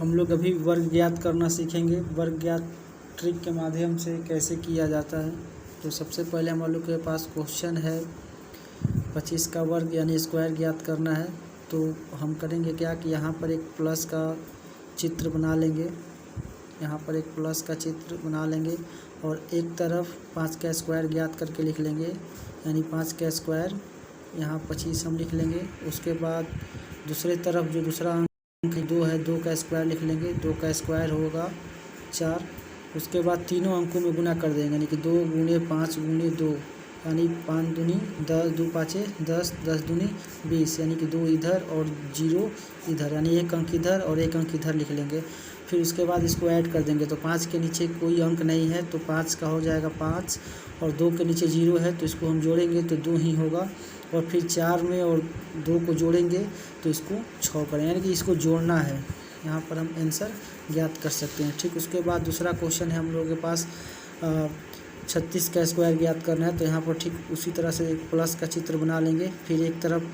हम लोग अभी वर्ग ज्ञात करना सीखेंगे। वर्ग ज्ञात ट्रिक के माध्यम से कैसे किया जाता है। तो सबसे पहले हम लोग के पास क्वेश्चन है 25 का वर्ग यानी स्क्वायर ज्ञात करना है। तो हम करेंगे क्या कि यहाँ पर एक प्लस का चित्र बना लेंगे, यहाँ पर एक प्लस का चित्र बना लेंगे और एक तरफ 5 का स्क्वायर ज्ञात करके लिख लेंगे, यानी 5 का स्क्वायर यहाँ 25 हम लिख लेंगे। उसके बाद दूसरे तरफ जो दूसरा अंक 2 है, 2 का स्क्वायर लिख लेंगे, 2 का स्क्वायर होगा 4। उसके बाद तीनों अंकों में गुना कर देंगे, यानी कि 2 गुणे 5 गुणे 2, यानी 5 दूनी 10, 2 पाँचे 10, 10 दूनी 20, यानी कि 2 इधर और 0 इधर, यानी एक अंक इधर और एक अंक इधर लिख लेंगे। फिर उसके बाद इसको ऐड कर देंगे। तो 5 के नीचे कोई अंक नहीं है तो 5 का हो जाएगा 5, और 2 के नीचे 0 है तो इसको हम जोड़ेंगे तो 2 ही होगा। और फिर 4 में और 2 को जोड़ेंगे तो इसको 6 करें, यानी कि इसको जोड़ना है। यहाँ पर हम आंसर ज्ञात कर सकते हैं। ठीक, उसके बाद दूसरा क्वेश्चन है हम लोगों के पास 36 का स्क्वायर ज्ञात करना है। तो यहाँ पर ठीक उसी तरह से एक प्लस का चित्र बना लेंगे, फिर एक तरफ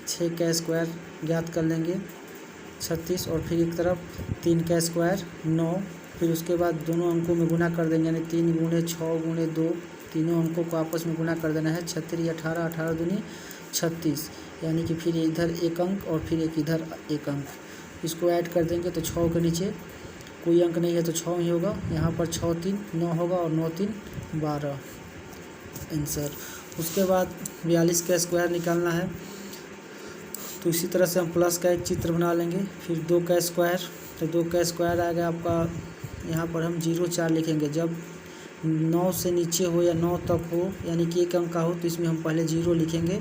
6 का स्क्वायर ज्ञात कर लेंगे 36, और फिर एक तरफ 3 का स्क्वायर 9। फिर उसके बाद दोनों अंकों में गुना कर देंगे, यानी 3 गुणे 6 गुणे 2, तीनों अंकों को आपस में गुना कर देना है। 36 18, 18 दूनी 36, यानी कि फिर इधर एक अंक और फिर एक इधर एक अंक, इसको ऐड कर देंगे तो 6 के नीचे कोई अंक नहीं है तो 6 ही होगा। यहाँ पर 6 3 9 होगा और 9 3 12 आंसर। उसके बाद 42 का स्क्वायर निकालना है। तो इसी तरह से हम प्लस का एक चित्र बना लेंगे, फिर 2 का स्क्वायर, तो 2 का स्क्वायर आएगा आपका, यहाँ पर हम 0 4 लिखेंगे। जब 9 से नीचे हो या 9 तक हो, यानी कि एक अंक का हो, तो इसमें हम पहले 0 लिखेंगे।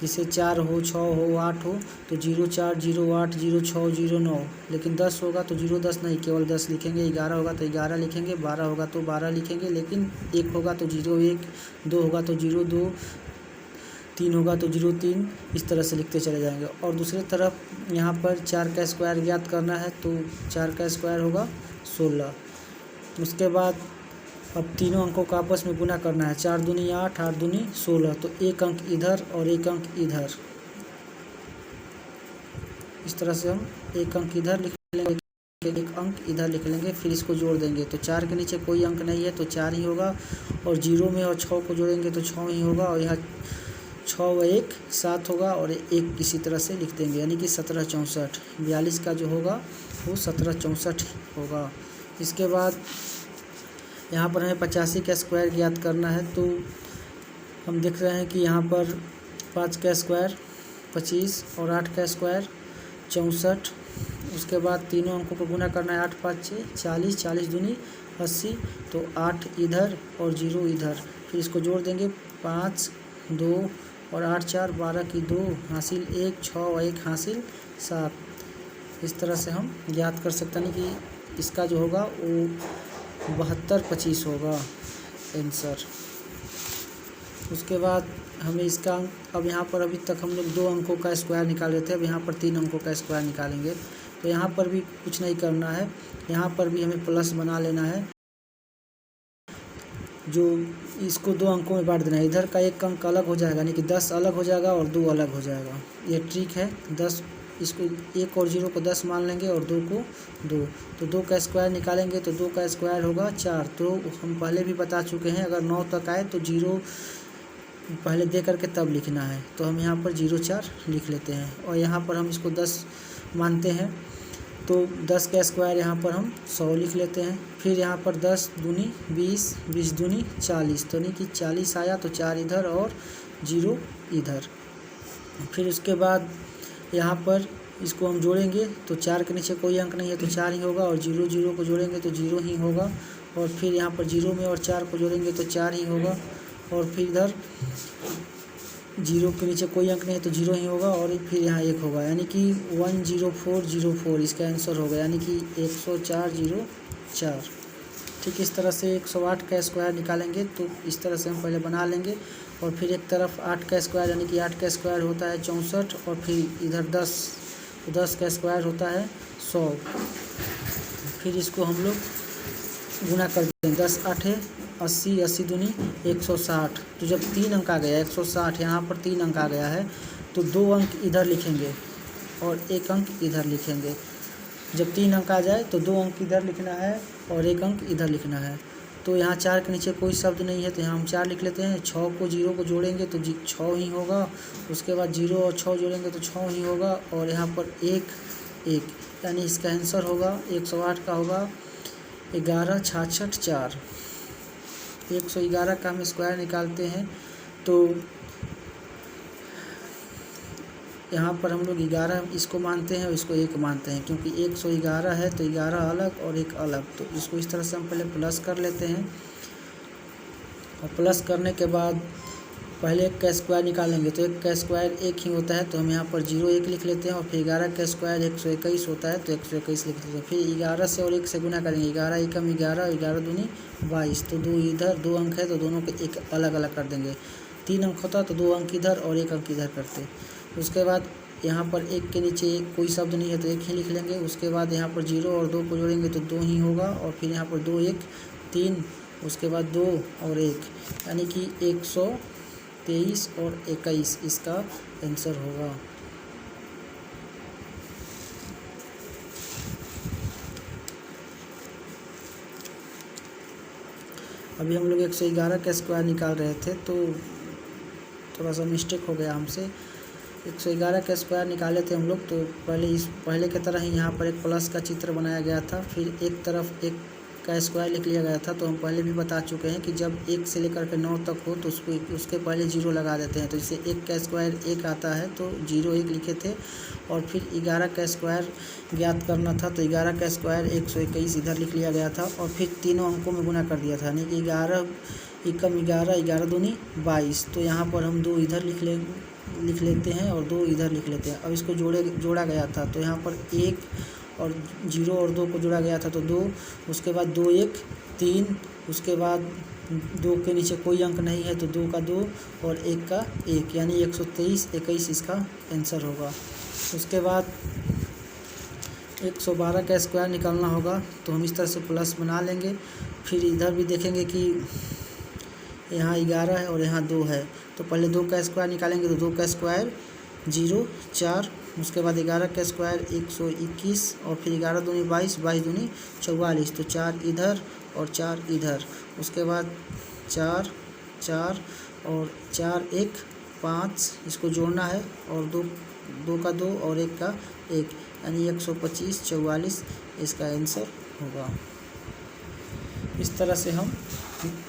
जैसे 4 हो, 6 हो, 8 हो तो 0 4 0 8 0 6 0 9, लेकिन 10 होगा तो 0 10 नहीं, केवल 10 लिखेंगे। 11 होगा तो 11 लिखेंगे, 12 होगा तो 12 लिखेंगे, लेकिन 1 होगा तो 0 1, 2 होगा तो 0 2, 3 होगा तो 0 3, इस तरह से लिखते चले जाएंगे। और दूसरी तरफ यहाँ पर 4 का स्क्वायर ज्ञात करना है। तो 4 का स्क्वायर होगा 16। उसके बाद अब तीनों अंकों का आपस में गुना करना है। 4 दूनी 8, 8 दूनी 16, तो एक अंक इधर और एक अंक इधर, इस तरह से हम एक अंक इधर लिख लेंगे, एक अंक इधर लिख लेंगे, फिर इसको जोड़ देंगे। तो 4 के नीचे कोई अंक नहीं है तो 4 ही होगा, और 0 में और 6 को जोड़ेंगे तो 6 ही होगा, और यहाँ 6 व 1 7 होगा, और 1 इसी तरह से लिख देंगे, यानी कि 17 64। 42 का जो होगा वो 17 64 होगा। इसके बाद यहाँ पर हमें 85 का स्क्वायर ज्ञात करना है। तो हम देख रहे हैं कि यहाँ पर 5 का स्क्वायर 25 और 8 का स्क्वायर 64। उसके बाद तीनों अंकों को गुना करना है, 8 5 6 40, 40 दूनी 80, तो 8 इधर और 0 इधर, फिर इसको जोड़ देंगे। 5 2 और 8 4 12 की 2 हासिल 1, 6 और 1 हासिल 7। इस तरह से हम ज्ञात कर सकते हैं कि इसका जो होगा वो 72 25 होगा आंसर। उसके बाद हमें इसका अब यहाँ पर अभी तक हम लोग 2 अंकों का स्क्वायर निकाल रहे थे, अब यहाँ पर 3 अंकों का स्क्वायर निकालेंगे। तो यहाँ पर भी कुछ नहीं करना है, यहाँ पर भी हमें प्लस बना लेना है, जो इसको 2 अंकों में बांट देना है। इधर का एक अंक अलग हो जाएगा, यानी कि 10 अलग हो जाएगा और 2 अलग हो जाएगा। ये ट्रिक है। 10 इसको 1 और 0 को 10 मान लेंगे और 2 को 2, तो 2 का स्क्वायर निकालेंगे तो 2 का स्क्वायर होगा 4। तो हम पहले भी बता चुके हैं, अगर 9 तक आए तो 0 पहले दे करके तब लिखना है। तो हम यहाँ पर 0 4 लिख लेते हैं, और यहाँ पर हम इसको 10 मानते हैं तो 10 का स्क्वायर यहाँ पर हम 100 लिख लेते हैं। फिर यहाँ पर 10 दूनी 20, 20 दूनी 40, तो नहीं कि 40 आया तो 4 इधर और 0 इधर। फिर उसके बाद यहाँ पर इसको हम जोड़ेंगे तो 4 के नीचे कोई अंक नहीं है तो 4 ही होगा, और 0 0 को जोड़ेंगे तो 0 ही होगा, और फिर यहाँ पर 0 में और 4 को जोड़ेंगे तो 4 ही होगा, और फिर इधर 0 के नीचे कोई अंक नहीं है तो 0 ही होगा, और फिर यहाँ 1 होगा, यानी कि 10404 इसका आंसर होगा, यानी कि 10404। ठीक इस तरह से 108 का स्क्वायर निकालेंगे। तो इस तरह से हम पहले बना लेंगे, और फिर एक तरफ 8 का स्क्वायर, यानी कि 8 का स्क्वायर होता है 64, और फिर इधर 10, तो 10 का स्क्वायर होता है 100। फिर इसको हम लोग गुना कर देंगे, 10 8 80, 80 दूनी 160। तो जब 3 अंक आ गया 160, यहाँ पर 3 अंक आ गया है तो 2 अंक इधर लिखेंगे और 1 अंक इधर लिखेंगे। जब 3 अंक आ जाए तो 2 अंक इधर लिखना है और 1 अंक इधर लिखना है। तो यहाँ 4 के नीचे कोई शब्द नहीं है तो यहाँ हम 4 लिख लेते हैं। 6 को 0 को जोड़ेंगे तो 6 ही होगा, उसके बाद 0 और 6 जोड़ेंगे तो 6 ही होगा, और यहाँ पर 1 यानी इसका आंसर होगा 108 का होगा 11 66 4। 111 का हम स्क्वायर निकालते हैं तो यहाँ पर हम लोग 11 इसको मानते हैं और इसको 1 मानते हैं, क्योंकि 111 है तो 11 अलग और 1 अलग। तो इसको इस तरह से हम पहले प्लस कर लेते हैं, और प्लस करने के बाद पहले 1 का स्क्वायर निकालेंगे तो 1 का स्क्वायर 1 ही होता है, तो हम यहाँ पर 0 1 लिख लेते हैं। और फिर 11 का स्क्वायर 121 होता है तो 121 लिख लेते हैं। फिर 11 से और 1 से गुना करेंगे, 11 एकम 11, 11 दूनी 22, तो 2 इधर 2 अंक है तो दोनों के एक अलग अलग कर देंगे। 3 अंक होता तो 2 अंक इधर और 1 अंक इधर करते। उसके बाद यहाँ पर 1 के नीचे कोई शब्द नहीं है तो 1 ही लिख लेंगे। उसके बाद यहाँ पर 0 और 2 को जोड़ेंगे तो 2 ही होगा, और फिर यहाँ पर 2 1 3, उसके बाद 2 और 1, यानी कि 123 और 21 इसका आंसर होगा। अभी हम लोग 111 का स्क्वायर निकाल रहे थे तो थोड़ा सा मिस्टेक हो गया हमसे। 111 का स्क्वायर निकाले थे हम लोग, तो पहले की तरह ही यहाँ पर एक प्लस का चित्र बनाया गया था, फिर एक तरफ 1 का स्क्वायर लिख लिया गया था। तो हम पहले भी बता चुके हैं कि जब 1 से लेकर के 9 तक हो तो उसके पहले 0 लगा देते हैं। तो जैसे 1 का स्क्वायर 1 आता है तो 0 1 लिखे थे, और फिर 11 का स्क्वायर ज्ञात करना था तो 11 का स्क्वायर 121 इधर लिख लिया गया था, और फिर तीनों अंकों में गुना कर दिया था, यानी कि 11 एकम 11, 11 दूनी 22। तो यहाँ पर हम 2 इधर लिख लेते हैं और 2 इधर लिख लेते हैं। अब इसको जोड़ा गया था तो यहाँ पर 1 और 0 और 2 को जोड़ा गया था तो 2, उसके बाद 2 1 3, उसके बाद 2 के नीचे कोई अंक नहीं है तो 2 का 2 और 1 का 1, यानी 123 21 इसका आंसर होगा। उसके बाद 112 का स्क्वायर निकालना होगा तो हम इस तरह से प्लस बना लेंगे। फिर इधर भी देखेंगे कि यहाँ 11 है और यहाँ 2 है, तो पहले 2 का स्क्वायर निकालेंगे तो 2 का स्क्वायर 0 4, उसके बाद 11 का स्क्वायर 121, और फिर 11 दूनी 22, 22 दूनी 44, तो 4 इधर और 4 इधर। उसके बाद 4 4 और 4 1 5, इसको जोड़ना है, और 2 का 2 और 1 का 1, यानी 125 44 इसका आंसर होगा। इस तरह से हम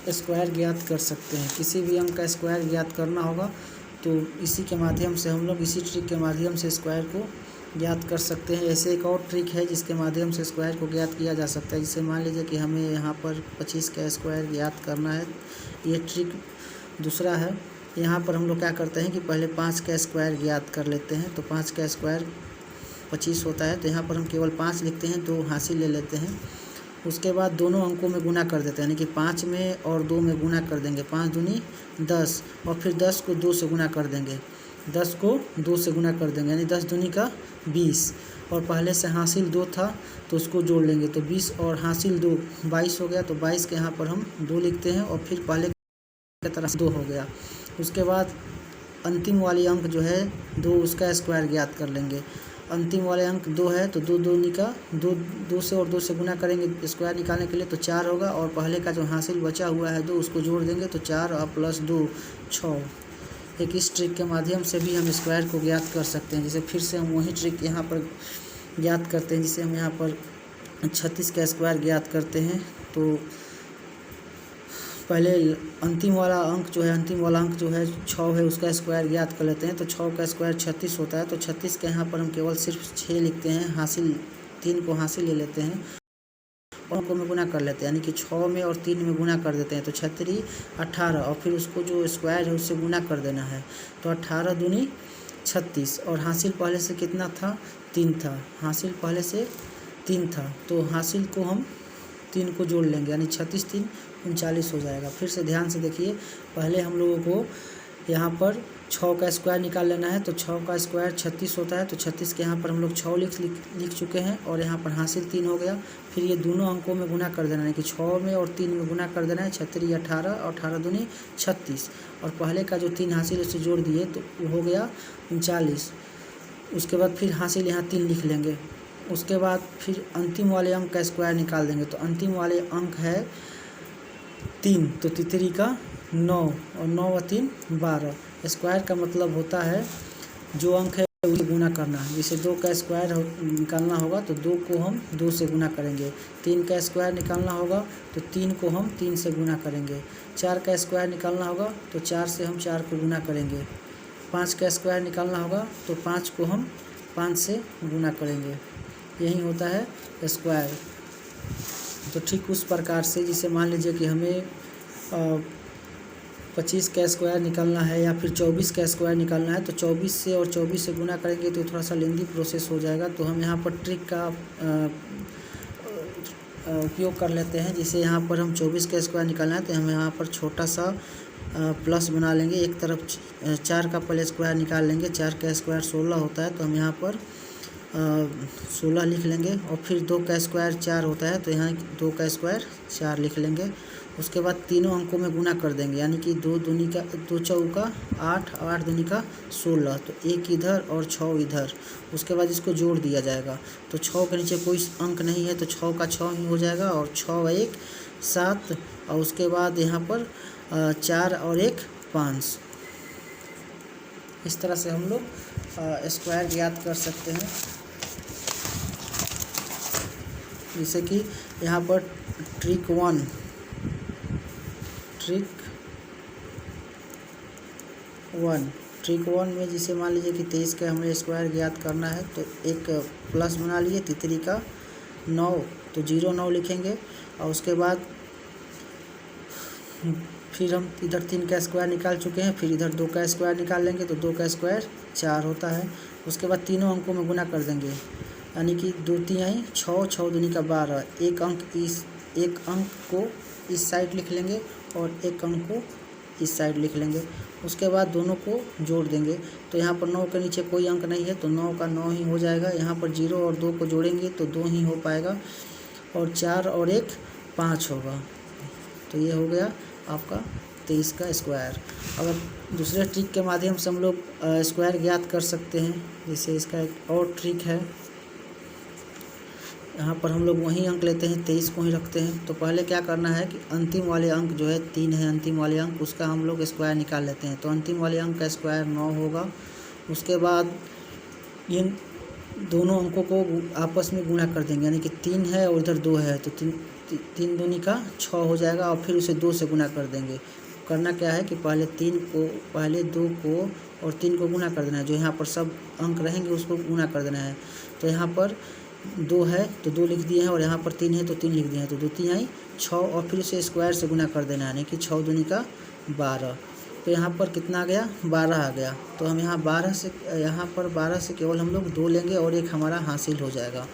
स्क्वायर ज्ञात कर सकते हैं। किसी भी अंक का स्क्वायर ज्ञात करना होगा तो इसी के माध्यम से हम लोग इसी ट्रिक के माध्यम से स्क्वायर को ज्ञात कर सकते हैं। ऐसे एक और ट्रिक है जिसके माध्यम से स्क्वायर को ज्ञात किया जा सकता है। जैसे मान लीजिए कि हमें यहाँ पर 25 का स्क्वायर ज्ञात करना है, ये ट्रिक दूसरा है। यहाँ पर हम लोग क्या करते हैं कि पहले 5 का स्क्वायर ज्ञात कर लेते हैं। तो 5 का स्क्वायर 25 होता है, तो यहाँ पर हम केवल 5 लिखते हैं, 2 हासिल ले लेते हैं। उसके बाद दोनों अंकों में गुना कर देते हैं, यानी कि 5 में और 2 में गुना कर देंगे, 5 दूनी 10, और फिर 10 को 2 से गुना कर देंगे, 10 को 2 से गुना कर देंगे, यानी 10 दूनी का 20, और पहले से हासिल 2 था तो उसको जोड़ लेंगे, तो 20 और हासिल 2 22 हो गया। तो 22 के यहाँ पर हम 2 लिखते हैं, और फिर पहले की तरह 2 हो गया। उसके बाद अंतिम वाली अंक जो है 2, उसका स्क्वायर ज्ञात कर लेंगे। अंतिम वाले अंक 2 है तो 2 दूनी का 2 से और 2 से गुना करेंगे स्क्वायर निकालने के लिए, तो 4 होगा, और पहले का जो हासिल बचा हुआ है 2 उसको जोड़ देंगे, तो 4 और प्लस 2 6। एक इस ट्रिक के माध्यम से भी हम स्क्वायर को ज्ञात कर सकते हैं। जैसे फिर से हम वही ट्रिक यहाँ पर ज्ञात करते हैं, जिसे हम यहाँ पर 36 का स्क्वायर ज्ञात करते हैं। तो पहले अंतिम वाला अंक जो है 6 है, उसका स्क्वायर ज्ञात कर लेते हैं। तो 6 का स्क्वायर 36 होता है, तो 36 के यहाँ पर हम केवल सिर्फ 6 लिखते हैं, हासिल 3 को हासिल ले लेते हैं और अंकों में गुना कर लेते हैं, यानी कि 6 में और 3 में गुना कर देते हैं, तो 36 18, और फिर उसको जो स्क्वायर है उससे गुना कर देना है, तो 18 दूनी 36, और हासिल पहले से कितना था 3 था, हासिल पहले से 3 था, तो हासिल को हम 3 को जोड़ लेंगे, यानी 36 3 39 हो जाएगा। फिर से ध्यान से देखिए, पहले हम लोगों को यहाँ पर 6 का स्क्वायर निकाल लेना है, तो 6 का स्क्वायर 36 होता है, तो 36 के यहाँ पर हम लोग 6 लिख चुके हैं, और यहाँ पर हासिल 3 हो गया। फिर ये दोनों अंकों में गुना कर देना है कि 6 में और 3 में गुना कर देना है, 36 18, और 18 दूनी 36, और पहले का जो 3 हासिल उससे जोड़ दिए तो हो गया 39। उसके बाद फिर हासिल यहाँ 3 लिख लेंगे, उसके बाद फिर अंतिम वाले अंक का स्क्वायर निकाल देंगे। तो अंतिम वाले अंक है 3, तो तितरी का 9 और 9 व 3 12। स्क्वायर का मतलब होता है जो अंक है उसे गुना करना। जैसे 2 का स्क्वायर निकालना होगा तो 2 को हम 2 से गुना करेंगे। 3 का स्क्वायर निकालना होगा तो 3 को हम 3 से गुना करेंगे। 4 का स्क्वायर निकालना होगा तो 4 से हम 4 को गुना करेंगे। 5 का स्क्वायर निकालना होगा तो 5 को हम 5 से गुना करेंगे। यही होता है स्क्वायर। तो ठीक उस प्रकार से जिसे मान लीजिए कि हमें 25 का स्क्वायर निकालना है या फिर 24 का स्क्वायर निकालना है, तो 24 से और 24 से गुना करेंगे तो थोड़ा सा लेंदी प्रोसेस हो जाएगा। तो हम यहाँ पर ट्रिक का उपयोग कर लेते हैं। जिसे यहाँ पर हम 24 का स्क्वायर निकालना है तो हम यहाँ पर छोटा सा प्लस बना लेंगे। एक तरफ 4 का पहले स्क्वायर निकाल लेंगे। 4 का स्क्वायर 16 होता है, तो हम यहाँ पर 16 लिख लेंगे। और फिर 2 का स्क्वायर 4 होता है, तो यहाँ 2 का स्क्वायर 4 लिख लेंगे। उसके बाद तीनों अंकों में गुना कर देंगे, यानी कि 2 दूनी का 2 चौका 8, 8 दूनी का 16, तो 1 इधर और 6 इधर। उसके बाद इसको जोड़ दिया जाएगा। तो 6 के नीचे कोई अंक नहीं है तो 6 का 6 ही हो जाएगा, और 6 व 1 7, और उसके बाद यहाँ पर 4 और 1 5। इस तरह से हम लोग स्क्वायर ज्ञात कर सकते हैं। जैसे कि यहाँ पर ट्रिक 1 में जिसे मान लीजिए कि 23 का हमें स्क्वायर ज्ञात करना है, तो एक प्लस बना लिए तितरी का 9, तो 0 9 लिखेंगे। और उसके बाद फिर हम इधर 3 का स्क्वायर निकाल चुके हैं, फिर इधर 2 का स्क्वायर निकाल लेंगे, तो 2 का स्क्वायर 4 होता है। उसके बाद तीनों अंकों में गुना कर देंगे, यानी कि 2 3 6, 6 दूनी का 12। एक अंक को इस साइड लिख लेंगे और एक अंक को इस साइड लिख लेंगे। उसके बाद दोनों को जोड़ देंगे। तो यहाँ पर 9 के नीचे कोई अंक नहीं है, तो 9 का 9 ही हो जाएगा। यहाँ पर 0 और 2 को जोड़ेंगे तो 2 ही हो पाएगा, और 4 और 1 5 होगा। तो ये हो गया आपका 23 का स्क्वायर। अगर दूसरे ट्रिक के माध्यम से हम लोग स्क्वायर ज्ञात कर सकते हैं। जैसे इसका एक और ट्रिक है, यहाँ पर हम लोग वही अंक लेते हैं, 23 को ही रखते हैं। तो पहले क्या करना है कि अंतिम वाले अंक जो है 3 है, अंतिम वाले अंक उसका हम लोग स्क्वायर निकाल लेते हैं। तो अंतिम वाले अंक का स्क्वायर 9 होगा। उसके बाद इन दोनों अंकों को आपस में गुणा कर देंगे, यानी कि 3 है और इधर 2 है, तो 3 दूनी का 6 हो जाएगा। और फिर उसे 2 से गुना कर देंगे। करना क्या है कि पहले 2 को और 3 को गुना कर देना है। जो यहाँ पर सब अंक रहेंगे उसको गुना कर देना है। तो यहाँ पर 2 है तो 2 लिख दिए हैं, और यहाँ पर 3 है तो 3 लिख दिए हैं, तो 2 3 6, और फिर उसे स्क्वायर से गुना कर देना है, यानी कि 6 दूनी का 12। तो यहाँ पर कितना आ गया, 12 आ गया। तो हम यहाँ 12 से केवल हम लोग 2 लेंगे और एक हमारा हासिल हो जाएगा।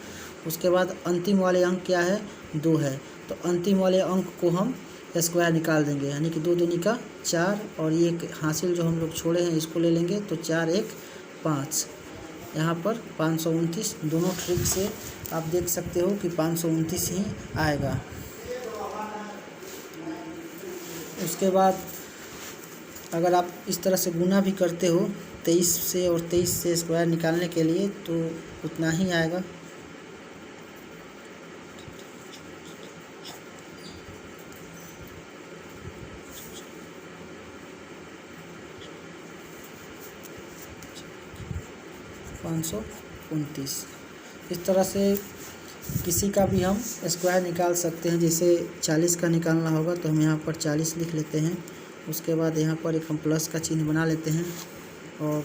उसके बाद अंतिम वाले अंक क्या है, 2 है, तो अंतिम वाले अंक को हम स्क्वायर निकाल देंगे, यानी कि 2 दूनी का 4, और ये हासिल जो हम लोग छोड़े हैं इसको ले लेंगे, तो 4 1 5। यहाँ पर 529। दोनों ट्रिक से आप देख सकते हो कि 529 ही आएगा। उसके बाद अगर आप इस तरह से गुना भी करते हो 23 से और 23 से स्क्वायर निकालने के लिए, तो उतना ही आएगा। इस तरह से किसी का भी हम स्क्वायर निकाल सकते हैं। जैसे 40 का निकालना होगा तो हम यहाँ पर 40 लिख लेते हैं। उसके बाद यहाँ पर एक हम प्लस का चिन्ह बना लेते हैं, और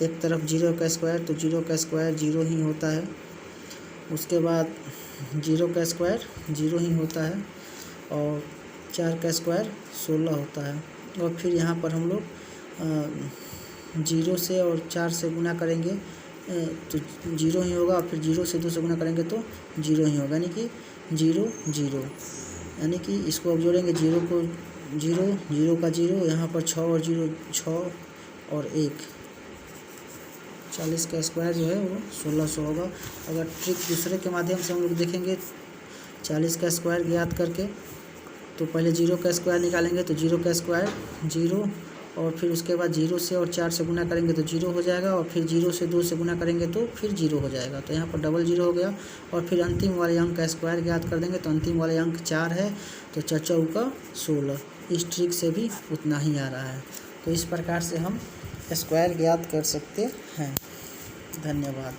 एक तरफ 0 का स्क्वायर, तो 0 का स्क्वायर 0 ही होता है। उसके बाद 0 का स्क्वायर 0 ही होता है, और 4 का स्क्वायर 16 होता है। और फिर यहाँ पर हम लोग 0 से और 4 से गुना करेंगे तो 0 ही होगा, और फिर 0 से 2 से गुना करेंगे तो 0 ही होगा, यानी कि 0 0, यानी कि इसको अब जोड़ेंगे 0 को 0 0 का 0, यहाँ पर 6 और 0 6 और 1। 40 का स्क्वायर जो है वो 1600 होगा। अगर ट्रिक दूसरे के माध्यम से हम लोग देखेंगे 40 का स्क्वायर ज्ञात करके, तो पहले 0 का स्क्वायर निकालेंगे, तो 0 का स्क्वायर 0, और फिर उसके बाद 0 से और 4 से गुना करेंगे तो 0 हो जाएगा, और फिर 0 से 2 से गुना करेंगे तो फिर 0 हो जाएगा। तो यहाँ पर डबल 0 हो गया, और फिर अंतिम वाले अंक का स्क्वायर ज्ञात कर देंगे। तो अंतिम वाले अंक 4 है, तो 4 चौका 16। इस ट्रिक से भी उतना ही आ रहा है। तो इस प्रकार से हम स्क्वायर ज्ञात कर सकते हैं। धन्यवाद।